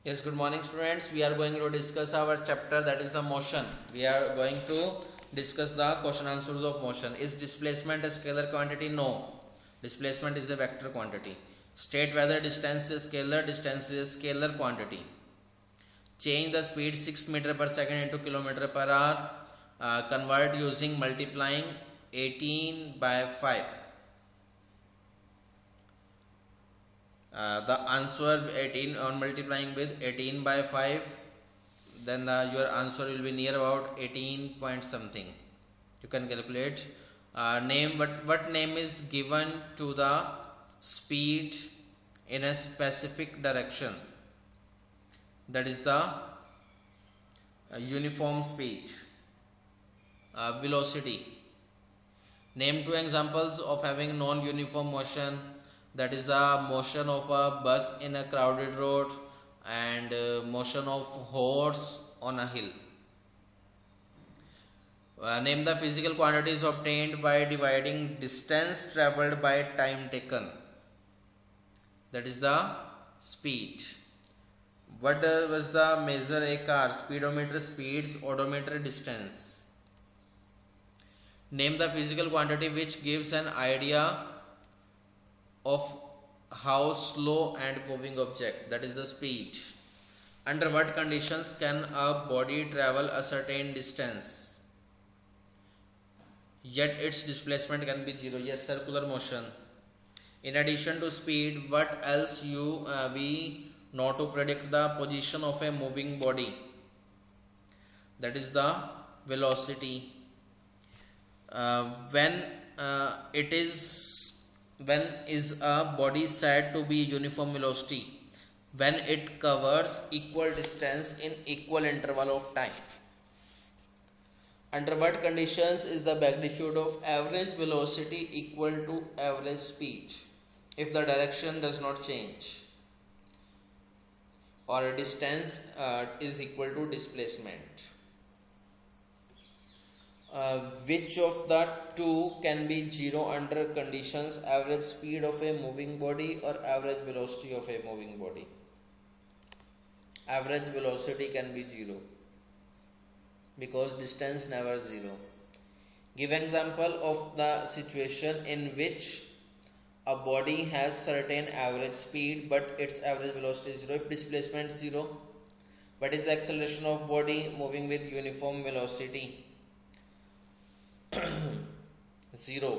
Yes, good morning students. We are going to discuss our chapter that is the motion. We are going to discuss the question answers of motion. Is displacement a scalar quantity? No. Displacement is a vector quantity. State whether distance is scalar, distance is a scalar quantity. Change the speed 6 meter per second into kilometer per hour. Convert using multiplying 18 by 5. The answer 18 on multiplying with 18 by 5, then your answer will be near about 18 point something. You can calculate. Name what name is given to the speed in a specific direction, that is the uniform speed. Velocity. Name two examples of having non-uniform motion, that is a motion of a bus in a crowded road and motion of horse on a hill. Name the physical quantities obtained by dividing distance travelled by time taken, that is the speed. What was the measure a car? Speedometer speeds, odometer distance. Name the physical quantity which gives an idea of how slow and moving object, that is the speed. Under what conditions can a body travel a certain distance yet its displacement can be zero? Yes, circular motion. In addition to speed, what else we know to predict the position of a moving body, that is the velocity. When is a body said to be uniform velocity? When it covers equal distance in equal interval of time. Under what conditions is the magnitude of average velocity equal to average speed? If the direction does not change or distance is equal to displacement. Which of the two can be zero under conditions average speed of a moving body or average velocity of a moving body? Average velocity can be zero because distance never zero. Give example of the situation in which a body has certain average speed but its average velocity is zero. If displacement is zero, what is the acceleration of body moving with uniform velocity? 0.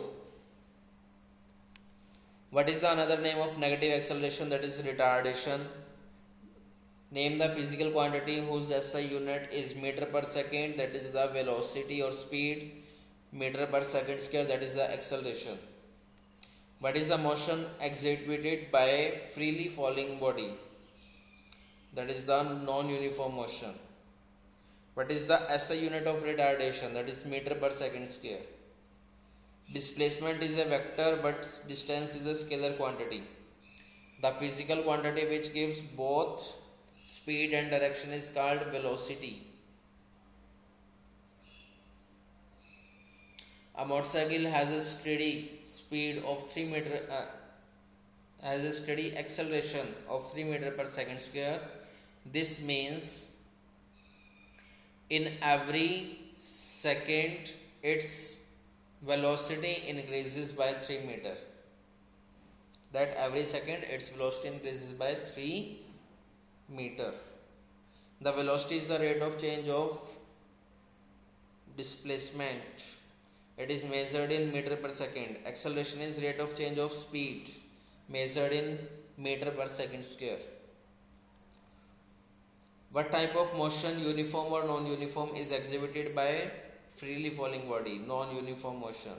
What is the another name of negative acceleration? That is retardation. Name the physical quantity whose SI unit is meter per second, that is the velocity or speed. Meter per second square, that is the acceleration. What is the motion executed by a freely falling body? That is the non-uniform motion. What is the SI unit of retardation? That is meter per second square. Displacement is a vector but distance is a scalar quantity. The physical quantity which gives both speed and direction is called velocity. A motorcycle has a steady speed of 3 meter has a steady acceleration of 3 meter per second square. This means in every second its velocity increases by 3 meter. That every second its velocity increases by 3 meter. The velocity is the rate of change of displacement. It is measured in meter per second. Acceleration is rate of change of speed measured in meter per second square. What type of motion, uniform or non-uniform, is exhibited by freely falling body? Non-uniform motion.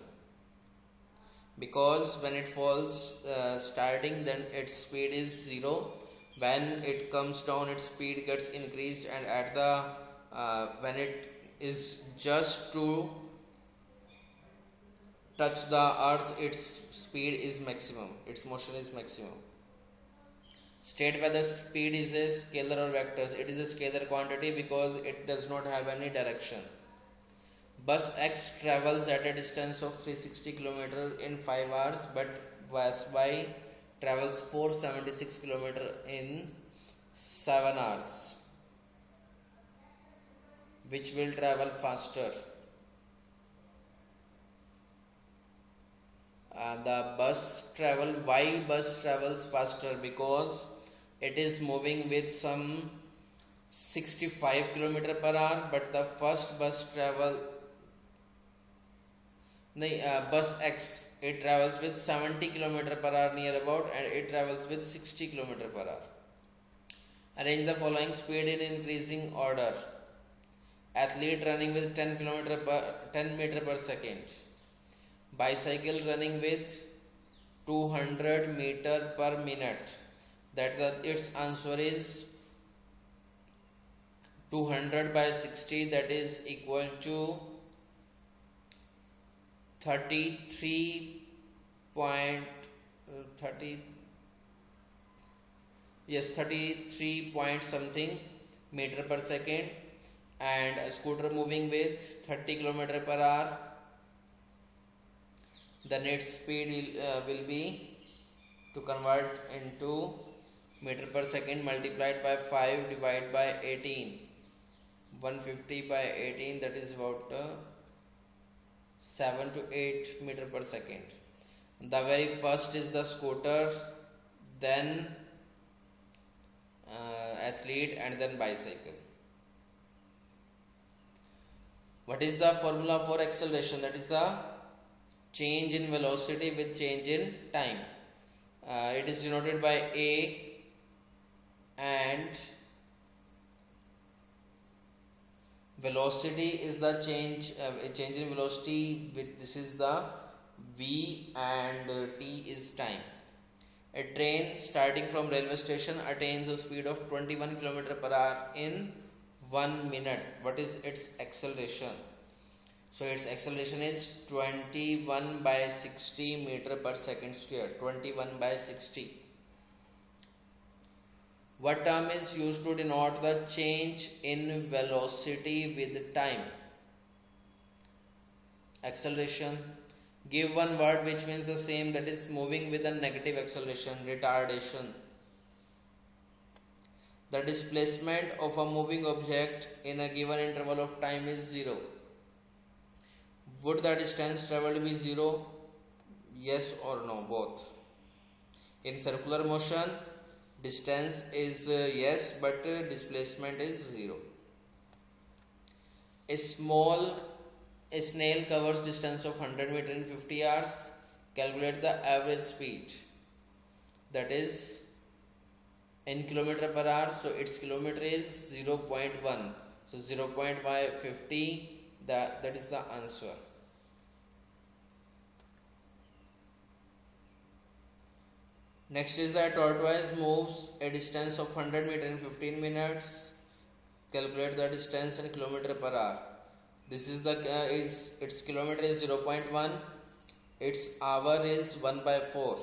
Because when it falls starting, then its speed is 0. When it comes down, its speed gets increased, and at the when it is just to touch the earth, its speed is maximum, its motion is maximum. State whether speed is a scalar or vectors. It is a scalar quantity because it does not have any direction. Bus X travels at a distance of 360 km in 5 hours, but bus Y travels 476 km in 7 hours. Which will travel faster? Why bus travels faster? Because it is moving with some 65 kilometer per hour, but the first bus X, it travels with 70 kilometer per hour near about, and it travels with 60 kilometer per hour. Arrange the following speed in increasing order. Athlete running with 10 meter per second. Bicycle running with 200 meter per minute. Its answer is 200 by 60, that is equal to 33 point 33 point something meter per second, and a scooter moving with 30 kilometer per hour. The net speed will be, to convert into meter per second, multiplied by 5 divided by 18, 150 by 18, that is about 7 to 8 meter per second. The very first is the scooter, then athlete, and then bicycle. What is the formula for acceleration? That is the change in velocity with change in time. It is denoted by A, and velocity is the change in velocity with, this is the V, and T is time. A train starting from railway station attains a speed of 21 km per hour in 1 minute. What is its acceleration? So its acceleration is 21 by 60 meter per second square. 21 by 60. What term is used to denote the change in velocity with time? Acceleration. Give one word which means the same, that is moving with a negative acceleration. Retardation. The displacement of a moving object in a given interval of time is 0. Would the distance traveled be 0? Yes or no, both. In circular motion, distance is yes, but displacement is 0. A snail covers distance of 100 meter in 50 hours. Calculate the average speed. That is in kilometer per hour. So its kilometer is 0.1. So 0.50. That is the answer. Next is that tortoise moves a distance of 100 meter in 15 minutes. Calculate the distance in kilometer per hour. This is the its kilometer is 0.1. Its hour is 1 by 4.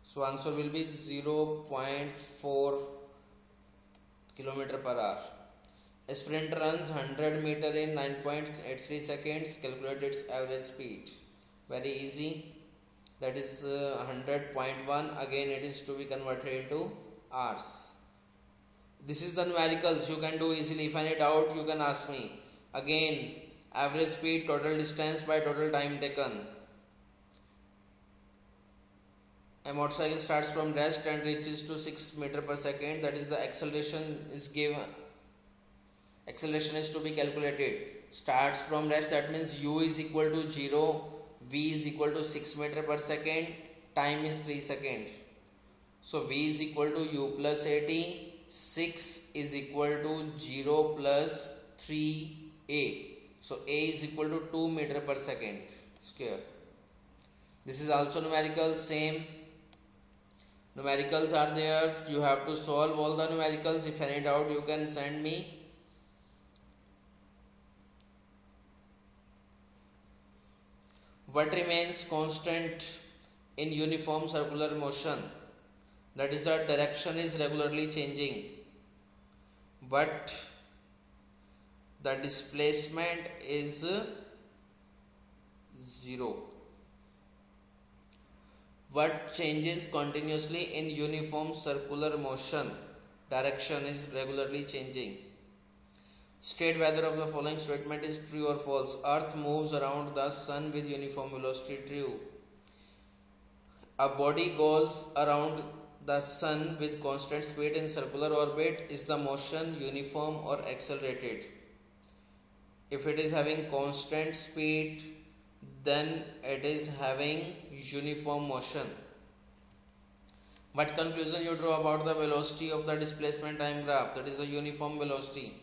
So answer will be 0.4 kilometer per hour. A sprinter runs 100 meter in 9.83 seconds. Calculate its average speed. Very easy. That is 100.1. Again, it is to be converted into hours. This is the numericals you can do easily. If any doubt, you can ask me. Again, average speed, total distance by total time taken. A motorcycle starts from rest and reaches to 6 meter per second. That is the acceleration is given. Acceleration is to be calculated. Starts from rest, that means u is equal to 0. V is equal to 6 meter per second. Time is 3 seconds. So V is equal to u plus 80. 6 is equal to 0 plus 3a. So a is equal to 2 meter per second square. This is also numerical, same. Numericals are there. You have to solve all the numericals. If any doubt, you can send me. What remains constant in uniform circular motion? That is, the direction is regularly changing, but the displacement is 0. What changes continuously in uniform circular motion? direction is regularly changing. State whether of the following statement is true or false. Earth moves around the sun with uniform velocity. True. A body goes around the sun with constant speed in circular orbit. Is the motion uniform or accelerated? If it is having constant speed, then it is having uniform motion. What conclusion you draw about the velocity of the displacement time graph? That is the uniform velocity.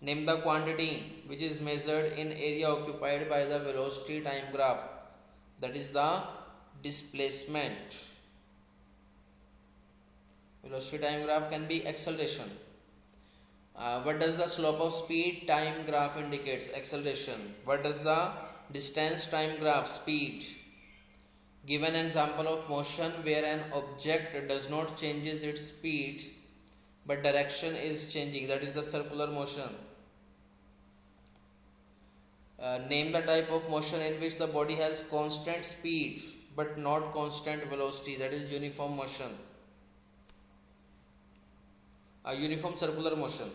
Name the quantity which is measured in area occupied by the velocity time graph. That is the displacement. Velocity time graph can be acceleration. What does the slope of speed time graph indicates? Acceleration. What does the distance time graph? Speed. Give an example of motion where an object does not changes its speed but direction is changing. That is the circular motion. Name the type of motion in which the body has constant speed but not constant velocity. That is uniform motion. Uniform circular motion.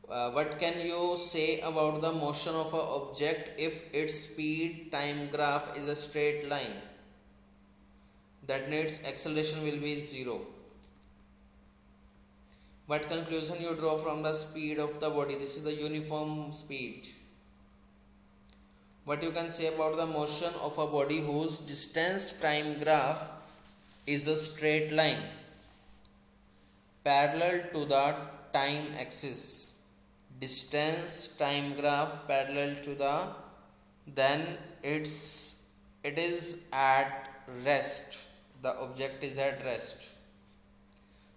What can you say about the motion of an object if its speed time graph is a straight line? That means acceleration will be 0. What conclusion you draw from the speed of the body? This is the uniform speed. What you can say about the motion of a body whose distance time graph is a straight line parallel to the time axis? Distance time graph parallel to the, then it is at rest. The object is at rest.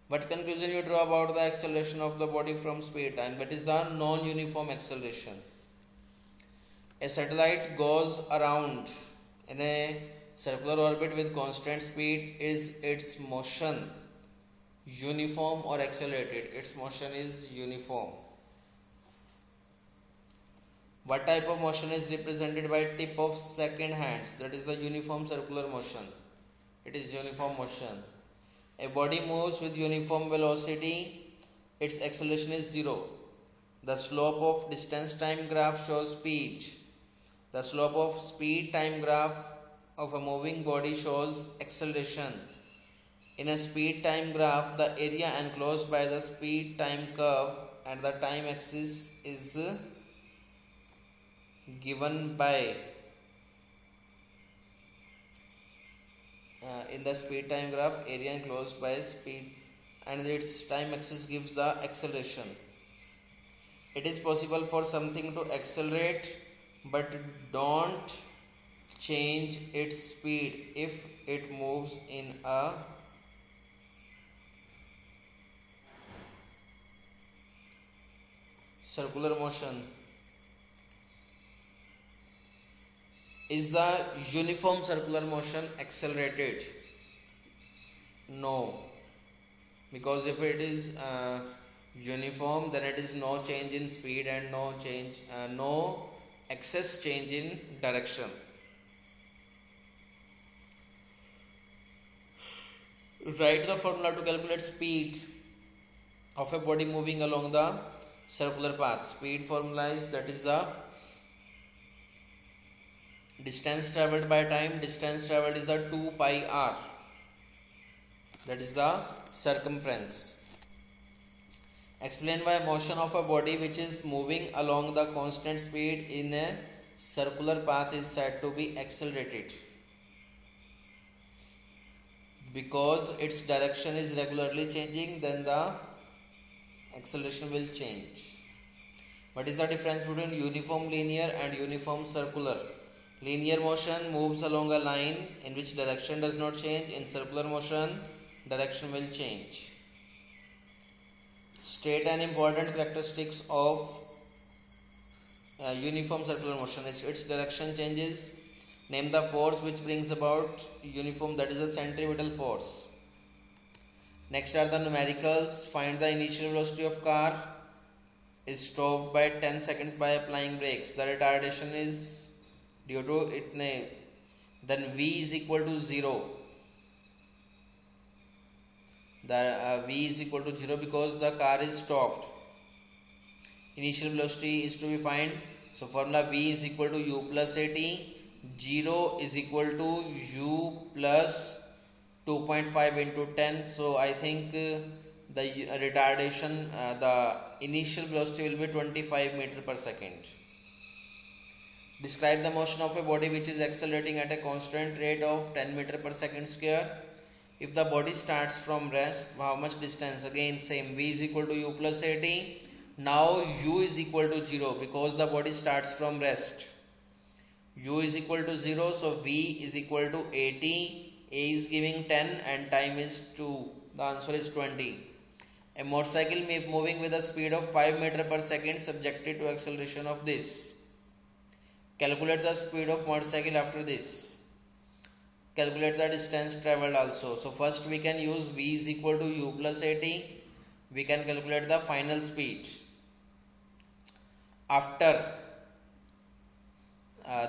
What conclusion you draw about the acceleration of the body from speed time? That is the non-uniform acceleration. A satellite goes around in a circular orbit with constant speed. Is its motion uniform or accelerated? Its motion is uniform. What type of motion is represented by tip of second hands? That is the uniform circular motion. It is uniform motion. A body moves with uniform velocity. Its acceleration is 0. The slope of distance time graph shows speed. The slope of speed time graph of a moving body shows acceleration. In a speed time graph, the area enclosed by the speed time curve and the time axis is given by in the speed time graph, area enclosed by speed and its time axis gives the acceleration. It is possible for something to accelerate but don't change its speed if it moves in a circular motion. Is the uniform circular motion accelerated? No, because if it is uniform, then it is no change in speed and no excess change in direction. Write the formula to calculate speed of a body moving along the circular path. Speed formula is, that is the distance travelled by time. Distance travelled is the 2 pi r. That is the circumference. Explain why motion of a body which is moving along the constant speed in a circular path is said to be accelerated. Because its direction is regularly changing, then the acceleration will change. What is the difference between uniform linear and uniform circular? Linear motion moves along a line in which direction does not change. In circular motion, direction will change. State an important characteristics of uniform circular motion. Its direction changes. Name the force which brings about uniform, that is a centripetal force. Next are the numericals. Find the initial velocity of car is stopped by 10 seconds by applying brakes. The retardation is due to it, then V is equal to 0. The v is equal to 0 because the car is stopped. Initial velocity is to be find. So formula v is equal to u plus at. 0 is equal to u plus 2.5 into 10. So I think the retardation, the initial velocity will be 25 meter per second. Describe the motion of a body which is accelerating at a constant rate of 10 meter per second square. If the body starts from rest, how much distance? Again same, v is equal to u plus at. Now u is equal to 0 because the body starts from rest. U is equal to 0, so v is equal to 80. A is giving 10 and time is 2. The answer is 20. A motorcycle moving with a speed of 5 meter per second subjected to acceleration of this. Calculate the speed of motorcycle after this. Calculate the distance travelled also. So first we can use v is equal to u plus at. We can calculate the final speed. After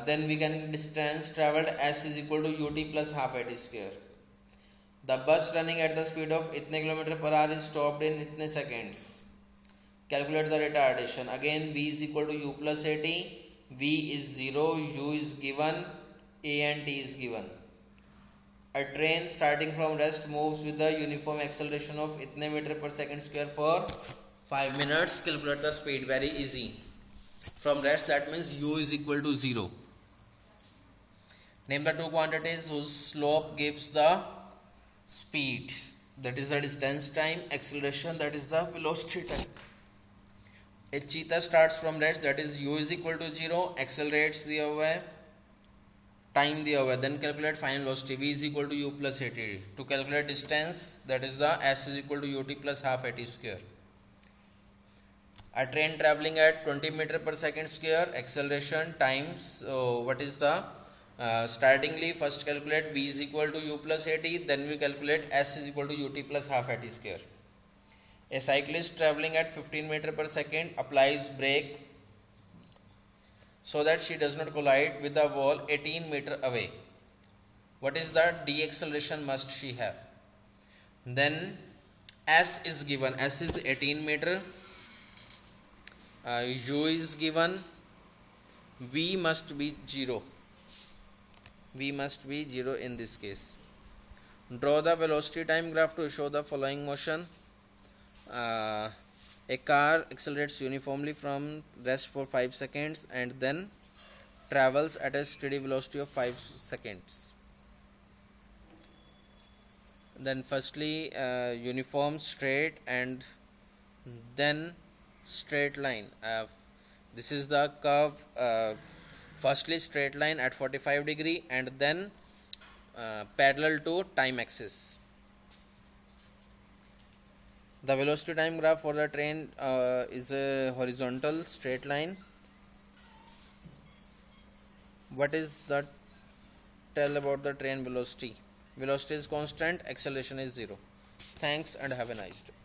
then we can distance travelled s is equal to ut plus half at square. The bus running at the speed of itne km per hour is stopped in itne seconds. Calculate the retardation. Again v is equal to u plus at. V is 0, u is given, a and t is given. A train starting from rest moves with the uniform acceleration of itne meter per second square for 5 minutes. Calculate the speed, very easy. From rest, that means u is equal to 0. Name the two quantities whose slope gives the speed. That is the distance time, acceleration, that is the velocity time. A cheetah starts from rest, that is u is equal to 0, accelerates the away, time the away, then calculate final velocity. V is equal to u plus at. To calculate distance, that is the s is equal to ut plus half at square. A train travelling at 20 meter per second square, acceleration, times. So what is the startingly first calculate v is equal to u plus at, then we calculate s is equal to ut plus half at square. A cyclist travelling at 15 meter per second applies brake so that she does not collide with the wall 18 meter away. What is the deceleration must she have? Then s is given, s is 18 meter, u is given, v must be 0. V must be 0 in this case. Draw the velocity time graph to show the following motion. A car accelerates uniformly from rest for 5 seconds and then travels at a steady velocity of 5 seconds. Then firstly uniform, straight, and then straight line. This is the curve. Firstly straight line at 45 degree and then parallel to time axis. The velocity time graph for the train is a horizontal straight line. What is that tell about the train velocity? Velocity is constant, acceleration is 0. Thanks and have a nice day.